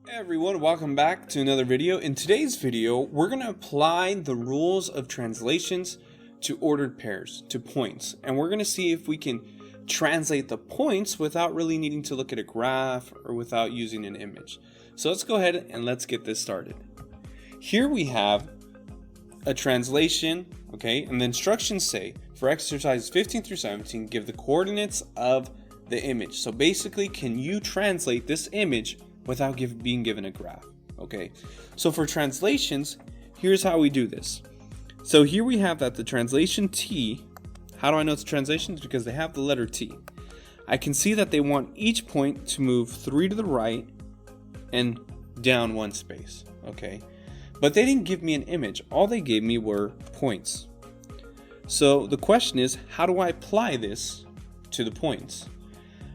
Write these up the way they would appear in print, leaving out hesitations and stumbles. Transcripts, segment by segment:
Hey everyone, welcome back to another video. In today's video, we're going to apply the rules of translations to ordered pairs, to points. And we're going to see if we can translate the points without really needing to look at a graph or without using an image. So let's go ahead and let's get this started. Here we have a translation, okay, and the instructions say, for exercises 15 through 17, give the coordinates of the image. So basically, can you translate this image without being given a graph? Okay, so for translations, here's how we do this. So here we have that the translation T, how do I know it's translations? Because they have the letter T. I can see that they want each point to move 3 to the right and down 1 space, okay? But they didn't give me an image. All they gave me were points. So the question is, how do I apply this to the points?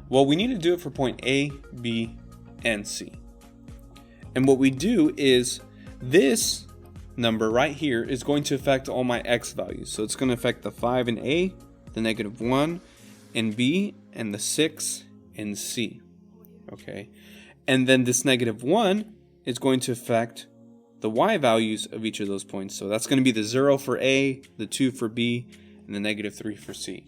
Well, we need to do it for point A, B, and C. And what we do is this number right here is going to affect all my x values. So it's going to affect the 5 in A, the -1 in B, and the 6 in C. Okay. And then this -1 is going to affect the y values of each of those points. So that's going to be the 0 for A, the 2 for B, and the -3 for C.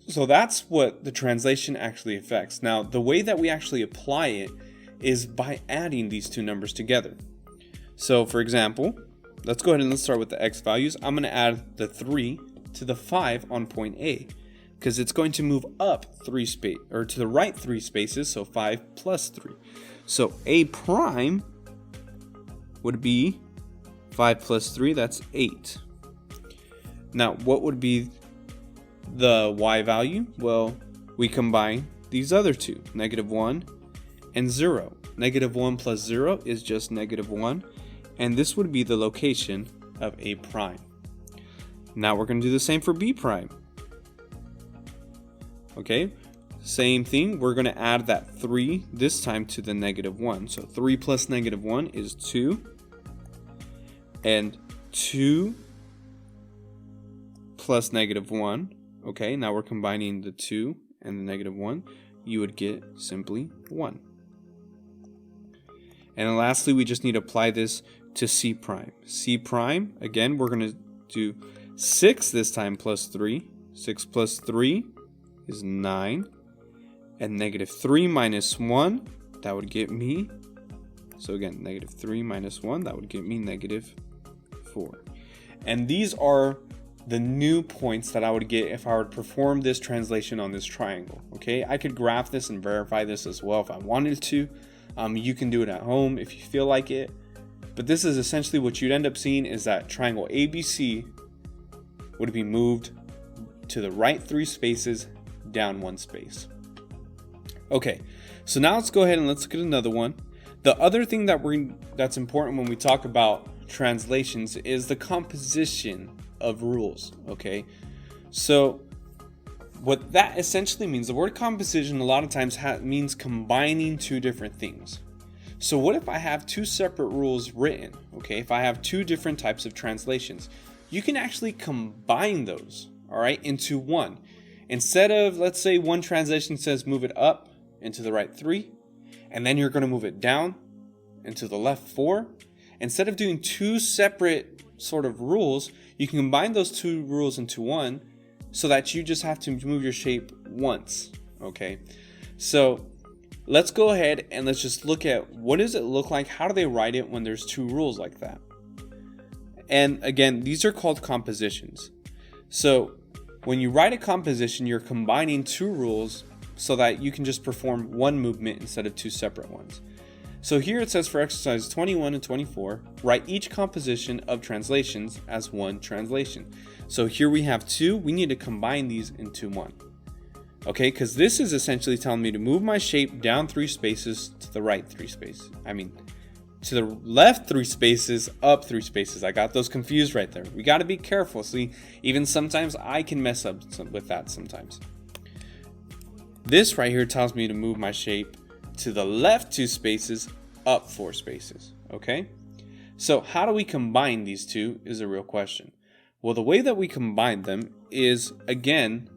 So that's what the translation actually affects. Now, the way that we actually apply it is by adding these two numbers together. So for example, let's go ahead and let's start with the x values. I'm going to add the 3 to the 5 on point A because it's going to move up 3 space or to the right 3 spaces, so 5 plus 3. So A prime would be 5 plus 3, that's 8. Now, what would be the y value? Well, we combine these other two, -1 and 0. -1 plus 0 is just -1, and this would be the location of A prime. Now we're going to do the same for B prime. Okay, same thing, we're going to add that 3 this time to the -1. So 3 plus -1 is 2, and 2 plus -1. Okay, now we're combining the 2 and the -1. You would get simply 1. And then lastly, we just need to apply this to C prime. C prime, again, we're going to do 6 this time plus 3. 6 plus 3 is 9. And -3 minus 1, that would get me, so again, -3 minus 1, that would get me -4. And these are the new points that I would get if I would perform this translation on this triangle. Okay, I could graph this and verify this as well if I wanted to. You can do it at home if you feel like it. But this is essentially what you'd end up seeing is that triangle ABC would be moved to the right 3 spaces, down 1 space. Okay, so now let's go ahead and let's look at another one. The other thing that's important when we talk about translations is the composition of rules. Okay, so what that essentially means, the word composition a lot of times means combining two different things. So what if I have two separate rules written? Okay, if I have two different types of translations, you can actually combine those, all right, into one. Instead of, let's say one translation says move it up into the right 3, and then you're going to move it down into the left 4. Instead of doing two separate sort of rules, you can combine those two rules into one so that you just have to move your shape once. Okay, so let's go ahead and let's just look at what does it look like, how do they write it when there's two rules like that. And again, these are called compositions. So when you write a composition, you're combining two rules so that you can just perform one movement instead of two separate ones. So here it says for exercises 21 and 24, write each composition of translations as one translation. So here we have two, we need to combine these into one. Okay, because this is essentially telling me to move my shape down 3 spaces to the right 3 spaces. To the left 3 spaces, up 3 spaces. I got those confused right there. We got to be careful. See, even sometimes I can mess up with that sometimes. This right here tells me to move my shape to the left 2 spaces, up 4 spaces. Okay, so how do we combine these two is a real question. Well, the way that we combine them is, again,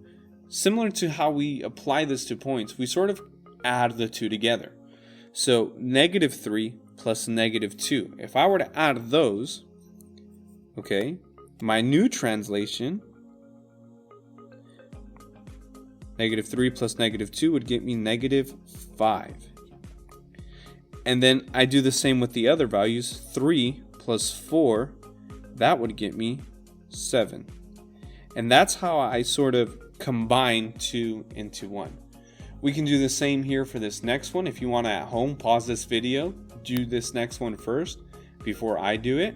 similar to how we apply this to points. We sort of add the two together. So -3 plus negative 2. If I were to add those, okay, my new translation, negative 3 plus negative 2 would get me negative 5. And then I do the same with the other values. 3 plus 4, that would get me 7. And that's how I sort of combine 2 into 1. We can do the same here for this next one. If you want to at home pause this video, do this next one first before I do it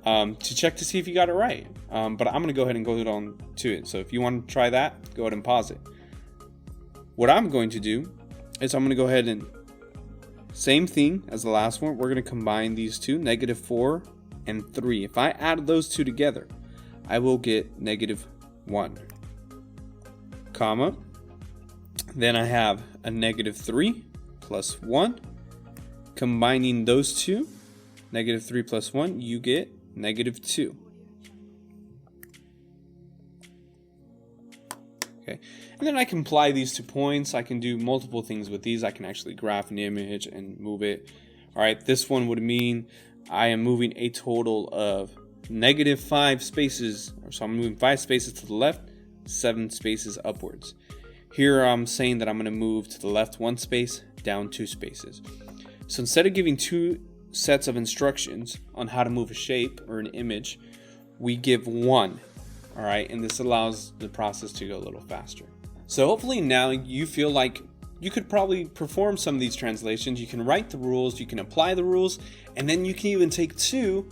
to check to see if you got it right. But I'm going to go ahead and go on to it. So if you want to try that, go ahead and pause it. What I'm going to do is I'm going to go ahead and same thing as the last one. We're going to combine these two, negative 4 and 3. If I add those two together, I will get negative 1, comma. Then I have a negative 3 plus 1. Combining those two, negative 3 plus 1, you get negative 2. Okay, and then I can apply these to points. I can do multiple things with these. I can actually graph an image and move it. All right, this one would mean I am moving a total of negative 5 spaces. So I'm moving 5 spaces to the left, 7 spaces upwards. Here I'm saying that I'm going to move to the left 1 space, down 2 spaces. So instead of giving 2 sets of instructions on how to move a shape or an image, we give 1. All right, and this allows the process to go a little faster. So hopefully now you feel like you could probably perform some of these translations. You can write the rules, you can apply the rules, and then you can even take 2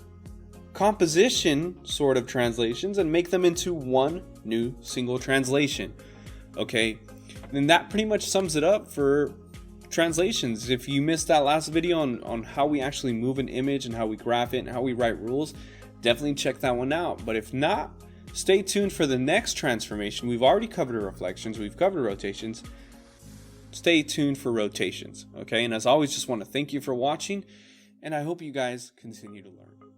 composition sort of translations and make them into one new single translation. Okay, and that pretty much sums it up for translations. If you missed that last video on how we actually move an image and how we graph it and how we write rules, definitely check that one out. But if not, stay tuned for the next transformation. We've already covered reflections, we've covered rotations. Stay tuned for rotations, okay? And as always, just want to thank you for watching, and I hope you guys continue to learn.